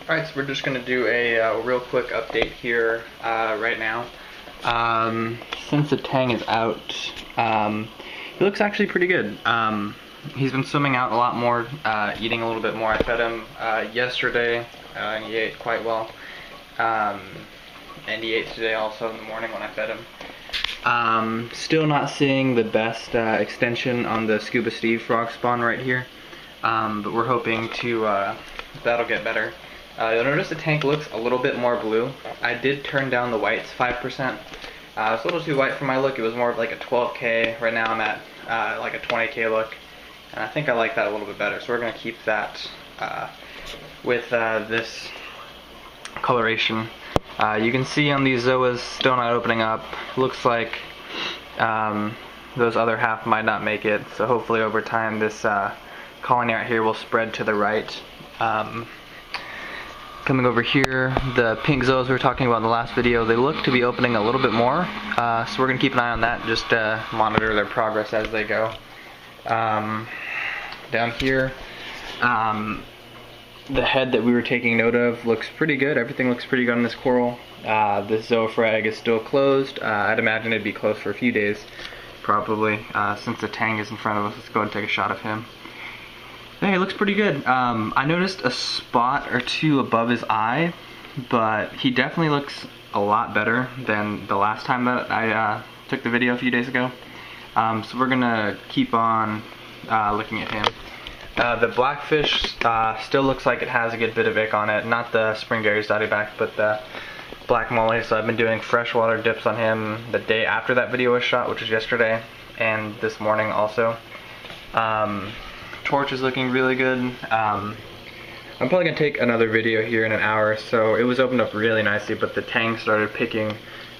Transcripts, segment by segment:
Alright, so we're just going to do a real quick update here right now. Since the tang is out, he looks actually pretty good. He's been swimming out a lot more, eating a little bit more. I fed him yesterday, and he ate quite well. And he ate today also in the morning when I fed him. Still not seeing the best extension on the Scuba Steve frog spawn right here, but we're hoping to that'll get better. You'll notice the tank looks a little bit more blue. I did turn down the whites 5%. It's a little too white for my look. It was more of like a 12K. Right now I'm at like a 20K look. And I think I like that a little bit better. So we're going to keep that with this coloration. You can see on these zoas still not opening up. Looks like those other half might not make it. So hopefully over time this colony out here will spread to the right. Coming over here, the pink zoas we were talking about in the last video, they look to be opening a little bit more, so we're going to keep an eye on that, just monitor their progress as they go. Down here, the head that we were taking note of looks pretty good. Everything looks pretty good on this coral. This zoa frag is still closed. I'd imagine it'd be closed for a few days, probably, since the tang is in front of us. Let's go ahead and take a shot of him. Hey, it looks pretty good. I noticed a spot or two above his eye, but he definitely looks a lot better than the last time that I took the video a few days ago. So we're gonna keep on looking at him. The blackfish still looks like it has a good bit of ick on it. Not the spring Gary's dotty back, but the black molly. So I've been doing freshwater dips on him the day after that video was shot, which was yesterday, and this morning also. Torch is looking really good. I'm probably gonna take another video here in an hour. So it was opened up really nicely, but the tang started picking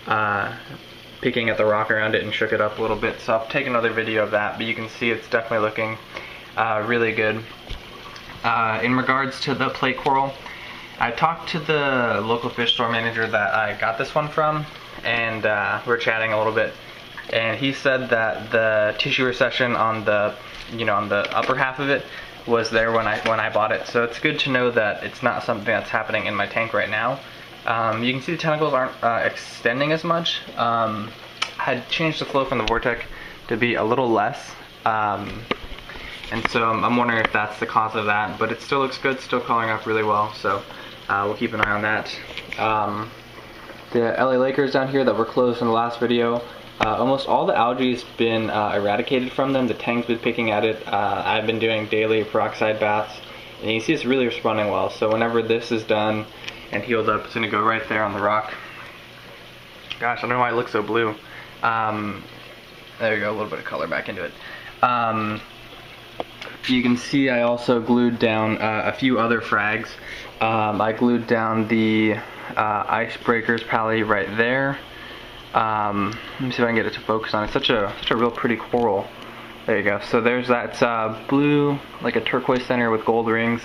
at the rock around it and shook it up a little bit. So I'll take another video of that, but you can see it's definitely looking really good. In regards to the plate coral, I talked to the local fish store manager that I got this one from, and we were chatting a little bit, and he said that the tissue recession on the on the upper half of it was there when I bought it. So it's good to know that it's not something that's happening in my tank right now. You can see the tentacles aren't extending as much. I had changed the flow from the Vortex to be a little less, and so I'm wondering if that's the cause of that, but it still looks good, still coloring up really well, so we'll keep an eye on that. The LA Lakers down here that were closed in the last video, almost all the algae has been eradicated from them. The tang's been picking at it. I've been doing daily peroxide baths, and you can see it's really responding well. So whenever this is done and healed up, it's going to go right there on the rock. Gosh, I don't know why it looks so blue. There you go, a little bit of color back into it. You can see I also glued down a few other frags. I glued down the Icebreakers pally right there. Let me see if I can get it to focus on. It's such a real pretty coral. There you go. So there's that blue, like a turquoise center with gold rings.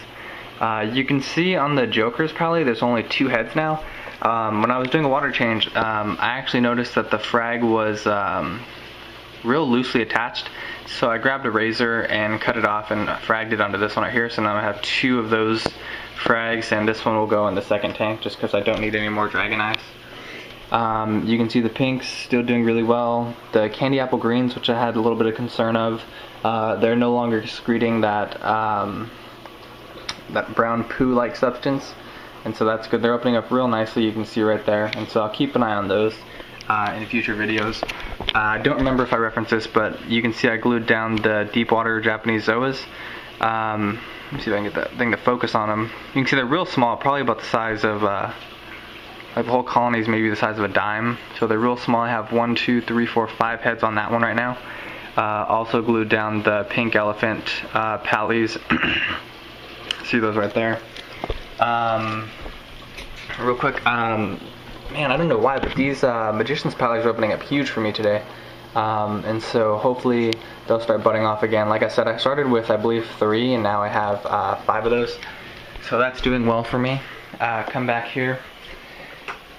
You can see on the Joker's pally there's only 2 heads now. When I was doing a water change, I actually noticed that the frag was real loosely attached. So I grabbed a razor and cut it off and fragged it onto this one right here. So now I have 2 of those frags, and this one will go in the second tank just because I don't need any more dragon eyes. You can see the pinks still doing really well. The candy apple greens, which I had a little bit of concern of, they're no longer excreting that that brown poo-like substance, and so that's good. They're opening up real nicely, you can see right there, and so I'll keep an eye on those in future videos. I don't remember if I referenced this, but you can see I glued down the deep water Japanese zoas. Let me see if I can get that thing to focus on them. You can see they're real small, probably about the size of like the whole colony is maybe the size of a dime, so they're real small. I have 1, 2, 3, 4, 5 heads on that one right now. Also glued down the pink elephant pallies. See those right there. Real quick, man, I don't know why, but these Magician's pallies are opening up huge for me today. And so hopefully they'll start budding off again. Like I said, I started with I believe 3, and now I have 5 of those. So that's doing well for me. Come back here.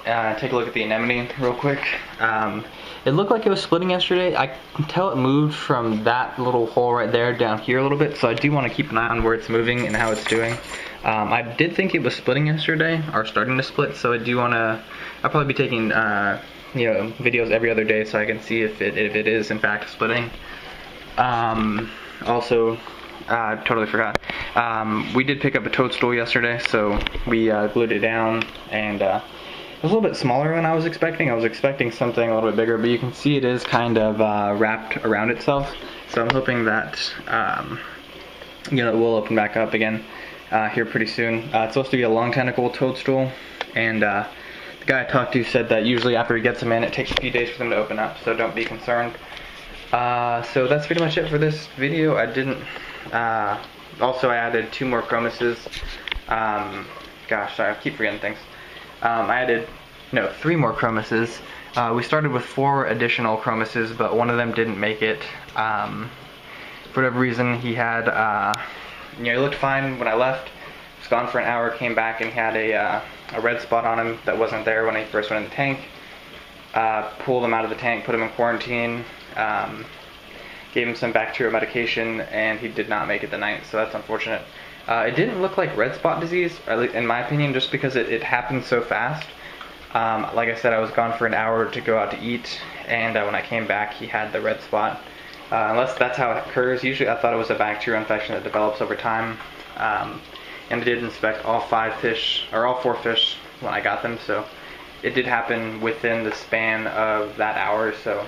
Take a look at the anemone real quick. It looked like it was splitting yesterday. I can tell it moved from that little hole right there down here a little bit, so I do want to keep an eye on where it's moving and how it's doing. I did think it was splitting yesterday, or starting to split, so I do want to, I'll probably be taking videos every other day so I can see if it is in fact splitting. Also, I totally forgot. We did pick up a toadstool yesterday, so we glued it down, and it was a little bit smaller than I was expecting. I was expecting something a little bit bigger, but you can see it is kind of wrapped around itself. So I'm hoping that it will open back up again here pretty soon. It's supposed to be a long tentacle toadstool, and the guy I talked to said that usually after he gets them in, it takes a few days for them to open up, so don't be concerned. So that's pretty much it for this video. I didn't, also I added 2 more chromuses. Gosh, sorry, I keep forgetting things. I added, 3 more chromuses. We started with 4 additional chromuses, but one of them didn't make it. For whatever reason, he had, he looked fine when I left. Was gone for an hour, came back, and he had a red spot on him that wasn't there when he first went in the tank. Pulled him out of the tank, put him in quarantine, gave him some bacterial medication, and he did not make it the night, so that's unfortunate. It didn't look like red spot disease, at least in my opinion, just because it happened so fast. Like I said, I was gone for an hour to go out to eat, and when I came back, he had the red spot. Unless that's how it occurs. Usually I thought it was a bacterial infection that develops over time. And I did inspect all 4 fish when I got them, so it did happen within the span of that hour, so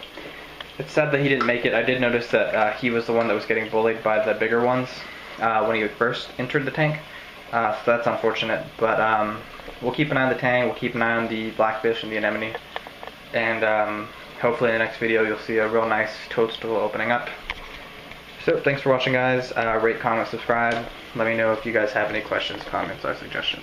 it's sad that he didn't make it. I did notice that he was the one that was getting bullied by the bigger ones when he first entered the tank, so that's unfortunate, but we'll keep an eye on the tank, we'll keep an eye on the blackfish and the anemone, and hopefully in the next video you'll see a real nice toadstool opening up. So thanks for watching, guys. Rate, comment, subscribe. Let me know if you guys have any questions, comments, or suggestions.